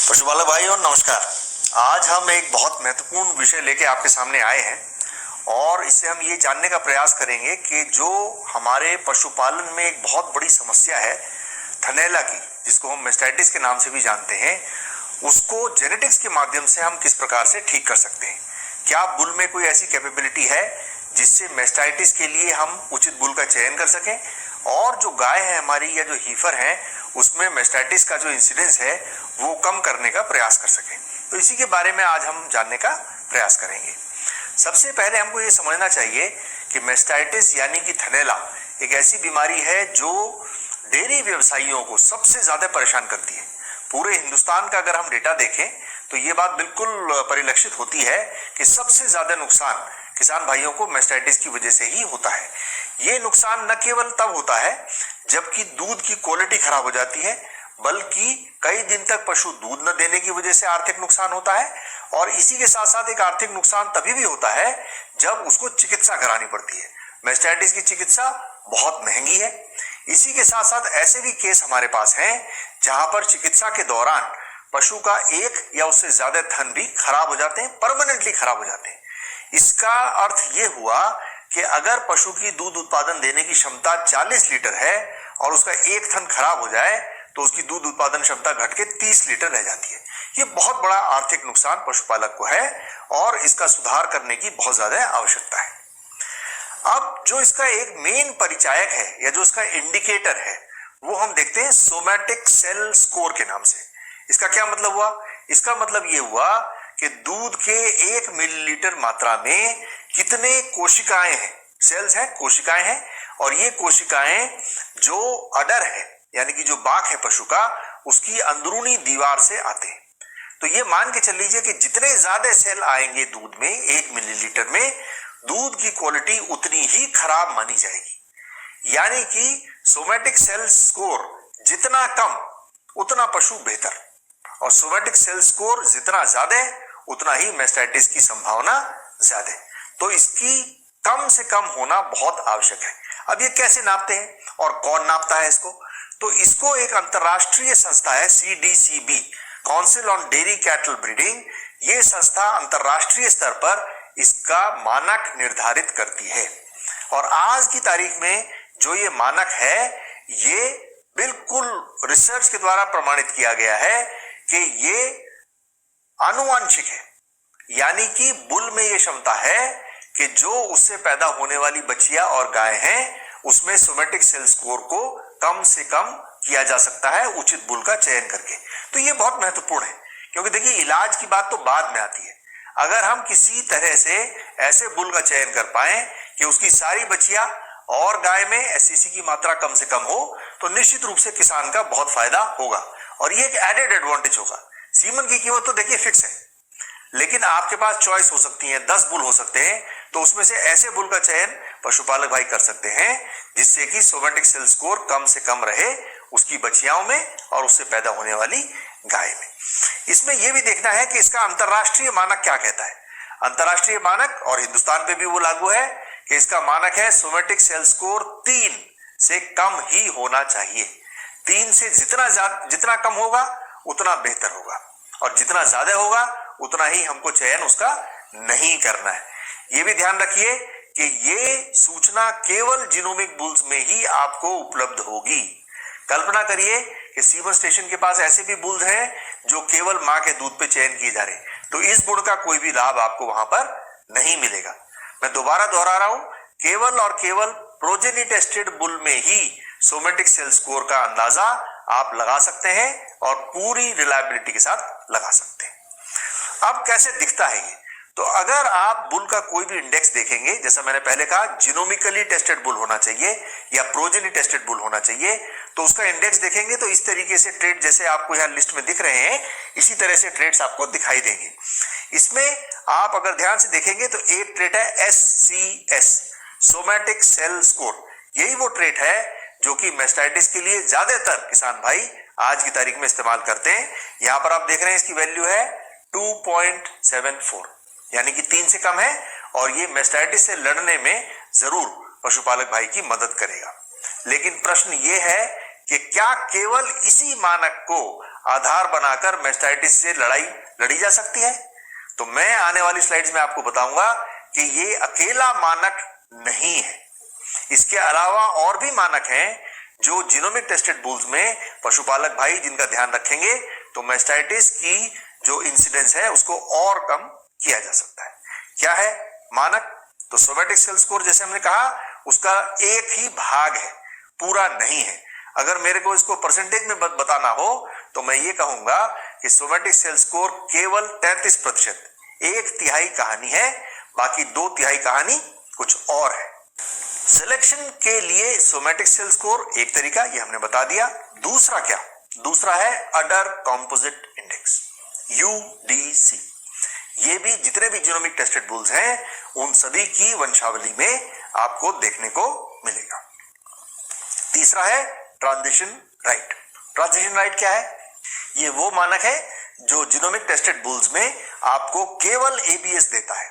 पशुपालक भाइयों नमस्कार। आज हम एक बहुत महत्वपूर्ण विषय लेके आपके सामने आए हैं और इससे हम ये जानने का प्रयास करेंगे कि जो हमारे पशुपालन में एक बहुत बड़ी समस्या है थनैला की, जिसको हम मैस्टाइटिस के नाम से भी जानते हैं, उसको जेनेटिक्स के माध्यम से हम किस प्रकार से ठीक कर सकते हैं। क्या बुल में कोई ऐसी कैपेबिलिटी है जिससे मैस्टाइटिस के लिए हम उचित बुल का चयन कर सकें और जो गाय है हमारी या जो हीफर है उसमें मैस्टाइटिस का जो इंसिडेंस है वो कम करने का प्रयास कर सकें। तो इसी के बारे में आज हम जानने का प्रयास करेंगे। सबसे पहले हमको ये समझना चाहिए कि मैस्टाइटिस यानी कि थनैला एक ऐसी बीमारी है जो डेयरी व्यवसायियों को सबसे ज्यादा परेशान करती है। पूरे हिंदुस्तान का अगर हम डेटा देखें तो ये बात बिल्कुल परिलक्षित होती है कि सबसे ज्यादा नुकसान किसान भाइयों को मैस्टाइटिस की वजह से ही होता है। ये नुकसान न केवल तब होता है जबकि दूध की क्वालिटी खराब हो जाती है, बल्कि कई दिन तक पशु दूध न देने की वजह से आर्थिक नुकसान होता है। और इसी के साथ साथ एक आर्थिक नुकसान तभी भी होता है जब उसको चिकित्सा करानी पड़ती है। मैस्टाइटिस की चिकित्सा बहुत महंगी है। इसी के साथ साथ ऐसे भी केस हमारे पास हैं जहां पर चिकित्सा के दौरान पशु का एक या उससे ज्यादा थन भी खराब हो जाते हैं, परमानेंटली खराब हो जाते हैं। इसका अर्थ ये हुआ कि अगर पशु की दूध उत्पादन देने की क्षमता 40 लीटर है और उसका एक थन खराब हो जाए तो उसकी दूध उत्पादन क्षमता घट के 30 लीटर रह जाती है। ये बहुत बड़ा आर्थिक नुकसान पशुपालक को है और इसका सुधार करने की बहुत ज्यादा आवश्यकता है। अब जो इसका एक मेन परिचायक है या जो इसका इंडिकेटर है वो हम देखते हैं सोमैटिक सेल स्कोर के नाम से। इसका क्या मतलब हुआ? इसका मतलब ये हुआ कि दूध के 1 मिलीलीटर मात्रा में कितने कोशिकाएं हैं, सेल्स हैं, कोशिकाएं हैं, और ये कोशिकाएं जो अडर है यानी कि जो बाक है पशु का, उसकी अंदरूनी दीवार से आते हैं। तो ये मान के चल लीजिए कि जितने ज्यादा सेल आएंगे दूध में 1 मिलीलीटर में, दूध की क्वालिटी उतनी ही खराब मानी जाएगी। यानी कि सोमैटिक सेल स्कोर जितना कम उतना पशु बेहतर, और सोमैटिक सेल स्कोर जितना ज्यादा उतना ही मैस्टाइटिस की संभावना ज्यादा है। तो इसकी कम से कम होना बहुत आवश्यक है। अब ये कैसे नापते हैं और कौन नापता है इसको? तो इसको एक अंतरराष्ट्रीय संस्था है CDCB, council on dairy cattle breeding. ये संस्था अंतरराष्ट्रीय स्तर पर इसका मानक निर्धारित करती है और आज की तारीख में जो ये मानक है ये बिल्कुल रिसर्च के द्वारा प्रमाणित किया गया है कि ये आनुवांशिक है। यानी कि बुल में ये क्षमता है कि जो उससे पैदा होने वाली बच्चियां और गाय हैं उसमें सोमैटिक सेल स्कोर को कम से कम किया जा सकता है उचित बुल का चयन करके। तो ये बहुत महत्वपूर्ण है क्योंकि देखिए इलाज की बात तो बाद में आती है। अगर हम किसी तरह से ऐसे बुल का चयन कर पाए कि उसकी सारी बच्चियां और गाय में एससीसी की मात्रा कम से कम हो तो निश्चित रूप से किसान का बहुत फायदा होगा और ये एक एडेड एडवांटेज होगा। सीमन की कीमत तो देखिए फिक्स है, लेकिन आपके पास चॉइस हो सकती है, 10 बुल हो सकते हैं, तो उसमें से ऐसे बुल का चयन पशुपालक भाई कर सकते हैं जिससे कि सोमैटिक सेल स्कोर कम से कम रहे उसकी बच्चियाओं में और उससे पैदा होने वाली गाय में। इसमें यह भी देखना है कि इसका अंतरराष्ट्रीय मानक क्या कहता है। अंतरराष्ट्रीय मानक, और हिंदुस्तान पे भी वो लागू है, कि इसका मानक है सोमैटिक सेल स्कोर 3 से कम ही होना चाहिए। 3 से जितना कम होगा उतना बेहतर होगा और जितना ज्यादा होगा उतना ही हमको चयन उसका नहीं करना है। ये भी ध्यान रखिए कि ये सूचना केवल जीनोमिक बुल्स में ही आपको उपलब्ध होगी। कल्पना करिए कि सीमन स्टेशन के पास ऐसे भी बुल्स हैं जो केवल मां के दूध पे चयन किए जा रहे हैं, तो इस गुण का कोई भी लाभ आपको वहां पर नहीं मिलेगा। मैं दोबारा दोहरा रहा हूं, केवल और केवल प्रोजेनी टेस्टेड बुल में ही सोमैटिक सेल स्कोर का अंदाजा आप लगा सकते हैं और पूरी रिलायबिलिटी के साथ लगा सकते हैं। अब कैसे दिखता है ये? तो अगर आप बुल का कोई भी इंडेक्स देखेंगे, जैसा मैंने पहले कहा जीनोमिकली टेस्टेड बुल होना चाहिए या प्रोजेनी टेस्टेड बुल होना चाहिए, तो उसका इंडेक्स देखेंगे तो इस तरीके से ट्रेड जैसे आपको यहाँ लिस्ट में दिख रहे हैं इसी तरह से ट्रेड्स आपको दिखाई देंगे। इसमें आप अगर ध्यान से देखेंगे तो एक ट्रेड है SCS, सोमैटिक सेल स्कोर। यही वो ट्रेड है जो कि मैस्टाइटिस के लिए ज्यादातर किसान भाई आज की तारीख में इस्तेमाल करते हैं। यहां पर आप देख रहे हैं इसकी वैल्यू है 2.74, यानी कि 3 से कम है और ये मैस्टाइटिस से लड़ने में जरूर पशुपालक भाई की मदद करेगा। लेकिन प्रश्न ये है कि क्या केवल इसी मानक को आधार बनाकर मैस्टाइटिस से लड़ाई लड़ी जा सकती है? तो मैं आने वाली स्लाइड्स में आपको बताऊंगा कि ये अकेला मानक नहीं है। इसके अलावा और भी मानक हैं जो जीनोमिक टेस्टेड बुल्स में पशुपालक भाई जिनका ध्यान रखेंगे तो मैस्टाइटिस की जो इंसिडेंस है उसको और कम किया जा सकता है। क्या है मानक? तो सोमैटिक सेल स्कोर जैसे हमने कहा उसका एक ही भाग है, पूरा नहीं है। अगर मेरे को इसको परसेंटेज में बताना हो तो मैं ये कहूंगा कि सोमैटिक सेल स्कोर केवल 33%, 1/3 कहानी है, बाकी 2/3 कहानी कुछ और है। सिलेक्शन के लिए सोमैटिक सेल स्कोर एक तरीका, ये हमने बता दिया। दूसरा क्या? दूसरा है अडर कॉम्पोजिट इंडेक्स, UDC। ये भी जितने भी जीनोमिक टेस्टेड बुल्स हैं उन सभी की वंशावली में आपको देखने को मिलेगा। तीसरा है ट्रांजिशन राइट। ट्रांजिशन राइट क्या है? ये वो मानक है जो जीनोमिक टेस्टेड बुल्स में आपको केवल ABS देता है।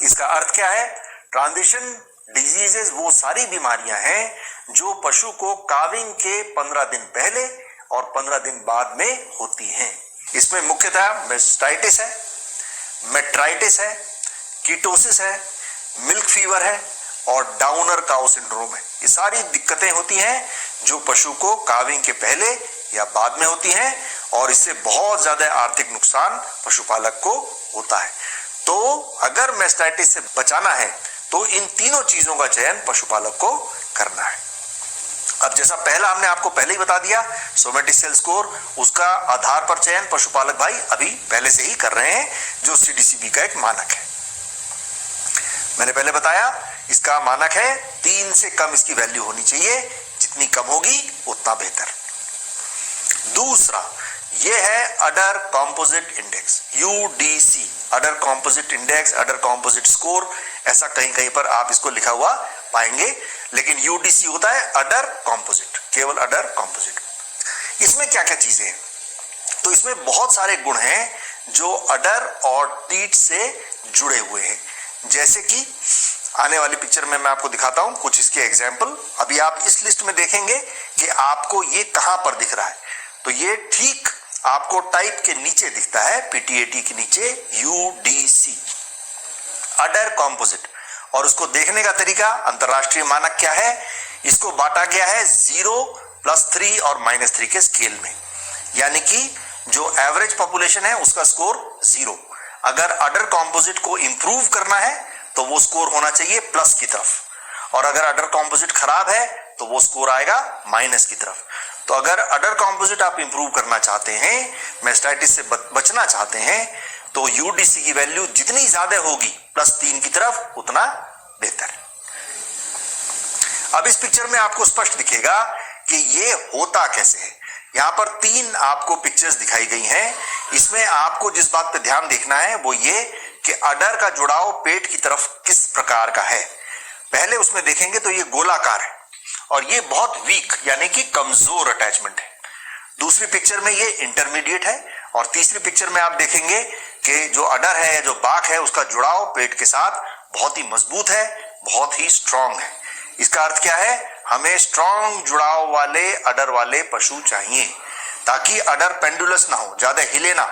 इसका अर्थ क्या है? ट्रांजिशन डिजीजेस वो सारी बीमारियां हैं जो पशु को काविंग के 15 दिन पहले और 15 दिन बाद में होती हैं। इसमें मुख्यतः मैस्टाइटिस है, मेट्राइटिस है, कीटोसिस है, मिल्क फीवर है और डाउनर काउ सिंड्रोम है। ये सारी दिक्कतें होती हैं जो पशु को काविंग के पहले या बाद में होती हैं और इससे बहुत ज्यादा आर्थिक नुकसान पशुपालक को होता है। तो अगर मैस्टाइटिस से बचाना है तो इन तीनों चीजों का चयन पशुपालक को करना है। अब जैसा पहला हमने आपको पहले ही बता दिया, सोमैटिक सेल स्कोर, उसका आधार पर चयन पशुपालक भाई अभी पहले से ही कर रहे हैं जो CDCB का एक मानक है। मैंने पहले बताया इसका मानक है 3 से कम इसकी वैल्यू होनी चाहिए, जितनी कम होगी उतना बेहतर। दूसरा ये है अडर कॉम्पोजिट इंडेक्स, UDC, अडर कॉम्पोजिट इंडेक्स, अडर कॉम्पोजिट स्कोर, ऐसा कहीं कहीं पर आप इसको लिखा हुआ पाएंगे, लेकिन UDC होता है अडर कॉम्पोजिट, केवल अडर कॉम्पोजिट। इसमें क्या क्या चीजें हैं? तो इसमें बहुत सारे गुण हैं जो अडर और टीट से जुड़े हुए हैं, जैसे कि आने वाली पिक्चर में मैं आपको दिखाता हूं कुछ इसके एग्जाम्पल। अभी आप इस लिस्ट में देखेंगे कि आपको ये कहां पर दिख रहा है, तो ये ठीक आपको टाइप के नीचे दिखता है, PTAT के नीचे UDC, अडर कॉम्पोजिट। और उसको देखने का तरीका, अंतरराष्ट्रीय मानक क्या है, इसको बांटा गया है 0, +3 और -3 के स्केल में, यानी कि जो एवरेज पॉपुलेशन है उसका स्कोर 0। अगर अडर कॉम्पोजिट को इंप्रूव करना है तो वो स्कोर होना चाहिए प्लस की तरफ, और अगर अडर कॉम्पोजिट खराब है तो वो स्कोर आएगा माइनस की तरफ। तो अगर अडर कॉम्पोजिट आप इंप्रूव करना चाहते हैं, मैस्टाइटिस से बचना चाहते हैं, तो UDC की वैल्यू जितनी ज्यादा होगी +3 की तरफ उतना बेहतर है। अब इस पिक्चर में आपको स्पष्ट दिखेगा कि ये होता कैसे है। यहां पर 3 आपको पिक्चर्स दिखाई गई हैं। इसमें आपको जिस बात पे ध्यान देखना है वो ये कि अडर का जुड़ाव पेट की तरफ किस प्रकार का है। पहले उसमें देखेंगे तो ये गोलाकार है और ये बहुत वीक यानी कि कमजोर अटैचमेंट है। दूसरी पिक्चर में ये इंटरमीडिएट है और तीसरी पिक्चर में आप देखेंगे कि जो अडर है या जो बाक है उसका जुड़ाव पेट के साथ बहुत ही मजबूत है, बहुत ही स्ट्रांग है। इसका अर्थ क्या है? हमें स्ट्रांग जुड़ाव वाले अडर वाले पशु चाहिए ताकि अडर पेंडुलस ना हो, ज्यादा हिले ना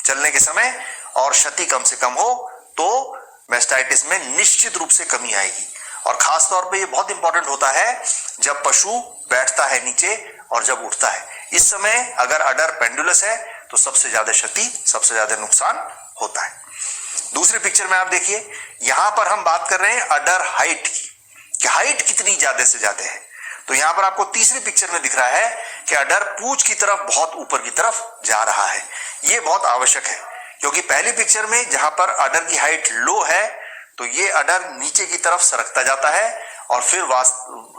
चलने के समय, और क्षति कम से कम हो, तो मैस्टाइटिस में निश्चित रूप से कमी आएगी। और खास तौर पे ये बहुत इंपॉर्टेंट होता है जब पशु बैठता है नीचे और जब उठता है। इस समय अगर अडर पेंडुलस है तो सबसे ज्यादा क्षति, सबसे ज्यादा नुकसान होता है। दूसरी पिक्चर में आप देखिए, यहां पर हम बात कर रहे हैं अडर हाइट की, कि हाइट कितनी ज्यादा से ज्यादा है। तो यहां पर आपको तीसरी पिक्चर में दिख रहा है कि अडर पूंछ की तरफ बहुत ऊपर की तरफ जा रहा है। ये बहुत आवश्यक है क्योंकि पहली पिक्चर में जहां पर अडर की हाइट लो है तो ये अडर नीचे की तरफ सरकता जाता है और फिर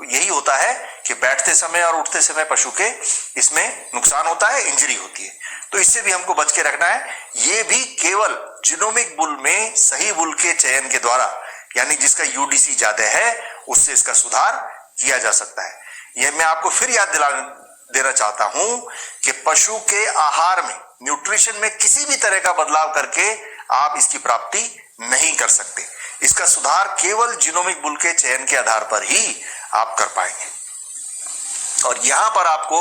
यही होता है कि बैठते समय और उठते समय पशु के इसमें नुकसान होता है, इंजरी होती है। तो इससे भी हमको बच के रखना है। ये भी केवल जीनोमिक बुल में सही बुल के चयन के द्वारा, यानी जिसका UDC ज्यादा है, उससे इसका सुधार किया जा सकता है। यह मैं आपको फिर याद देना चाहता हूं कि पशु के आहार में, न्यूट्रिशन में किसी भी तरह का बदलाव करके आप इसकी प्राप्ति नहीं कर सकते। इसका सुधार केवल जीनोमिक बुल के चयन के आधार पर ही आप कर पाएंगे। और यहां पर आपको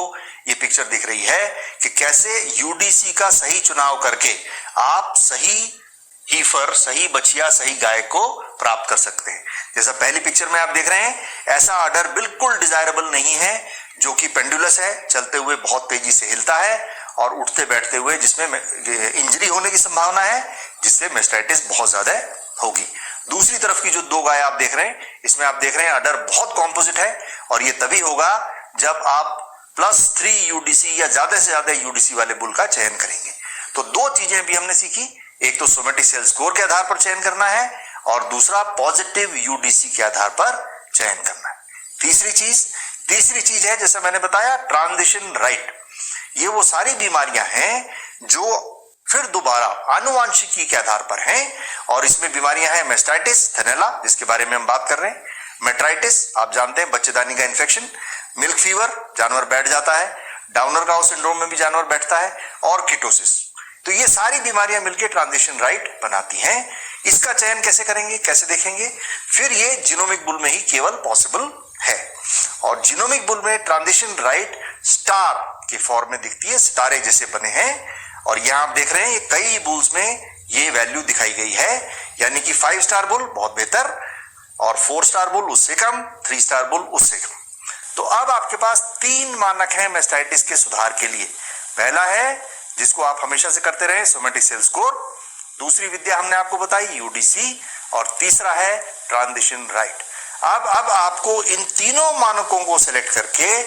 ये पिक्चर दिख रही है कि कैसे यूडीसी का सही चुनाव करके आप सही हीफर, सही बछिया, सही गाय को प्राप्त कर सकते हैं। जैसा पहली पिक्चर में आप देख रहे हैं, ऐसा अडर बिल्कुल डिजायरेबल नहीं है जो कि पेंडुलस है, चलते हुए बहुत तेजी से हिलता है और उठते बैठते हुए जिसमें इंजरी होने की संभावना है, जिससे मैस्टाइटिस बहुत ज्यादा होगी। दूसरी तरफ की जो दो गाय आप देख रहे हैं, इसमें आप देख रहे हैं अडर बहुत कॉम्पोजिट है और ये तभी होगा जब आप +3 यूडीसी या ज्यादा से ज्यादा यूडीसी वाले बुल का चयन करेंगे। तो दो चीजें भी हमने सीखी, एक तो सोमेटिक सेल स्कोर के आधार पर चयन करना है और दूसरा पॉजिटिव यूडीसी के आधार पर चयन करना है। तीसरी चीज है, जैसा मैंने बताया, ट्रांजिशन राइट। ये वो सारी बीमारियां हैं जो फिर दोबारा आनुवांशिकी के आधार पर हैं और इसमें बीमारियां हैं मैस्टाइटिस, थैनेला जिसके बारे में हम बात कर रहे हैं, मेट्राइटिस आप जानते हैं बच्चेदानी का इन्फेक्शन, मिल्क फीवर जानवर बैठ जाता है, डाउनर गाउ सिंड्रोम में भी जानवर बैठता है, और कीटोसिस। तो ये सारी बीमारियां मिलकर ट्रांजिशन राइट बनाती हैं। इसका चयन कैसे करेंगे, कैसे देखेंगे? फिर ये जीनोमिक बुल में ही केवल पॉसिबल है और जीनोमिक बुल में ट्रांजिशन राइट स्टार के फॉर्म में दिखती है, सितारे जैसे बने हैं। और यहां आप देख रहे हैं कई बुल्स में ये वैल्यू दिखाई गई है, यानी कि 5 स्टार बुल बहुत बेहतर और 4 स्टार बुल उससे कम, 3 स्टार बुल उससे कम। तो अब आपके पास 3 मानक हैं मैस्टाइटिस के सुधार के लिए। पहला है जिसको आप हमेशा से करते रहे, सोमेटिक सेल स्कोर। दूसरी विद्या हमने आपको बताई यूडीसी, और तीसरा है ट्रांजिशन राइट। अब आपको इन तीनों मानकों को सिलेक्ट करके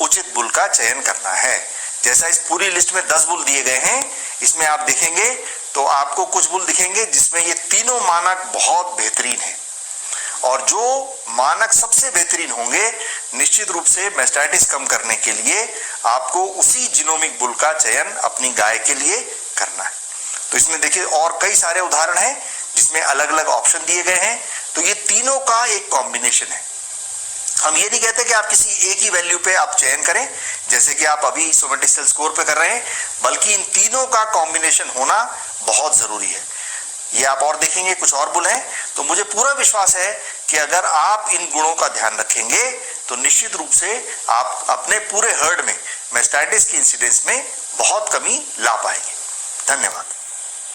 उचित बुल का चयन करना है। जैसा इस पूरी लिस्ट में 10 बुल दिए गए हैं, इसमें आप देखेंगे तो आपको कुछ बुल दिखेंगे जिसमें ये तीनों मानक बहुत बेहतरीन है और जो मानक सबसे बेहतरीन होंगे, निश्चित रूप से मैस्टाइटिस कम करने के लिए आपको उसी जीनोमिक बुल का चयन अपनी गाय के लिए करना है। तो इसमें देखिए और कई सारे उदाहरण हैं जिसमें अलग अलग ऑप्शन दिए गए हैं। तो ये तीनों का एक कॉम्बिनेशन है। हम ये नहीं कहते कि आप किसी एक ही वैल्यू पे आप चयन करें, जैसे कि आप अभी सोमेटिक सेल स्कोर पे कर रहे हैं, बल्कि इन तीनों का कॉम्बिनेशन होना बहुत जरूरी है। ये आप और देखेंगे कुछ और बुल हैं, तो मुझे पूरा विश्वास है कि अगर आप इन गुणों का ध्यान रखेंगे तो निश्चित रूप से आप अपने पूरे हर्ड में मैस्टाइटिस की इंसिडेंस में बहुत कमी ला पाएंगे। धन्यवाद।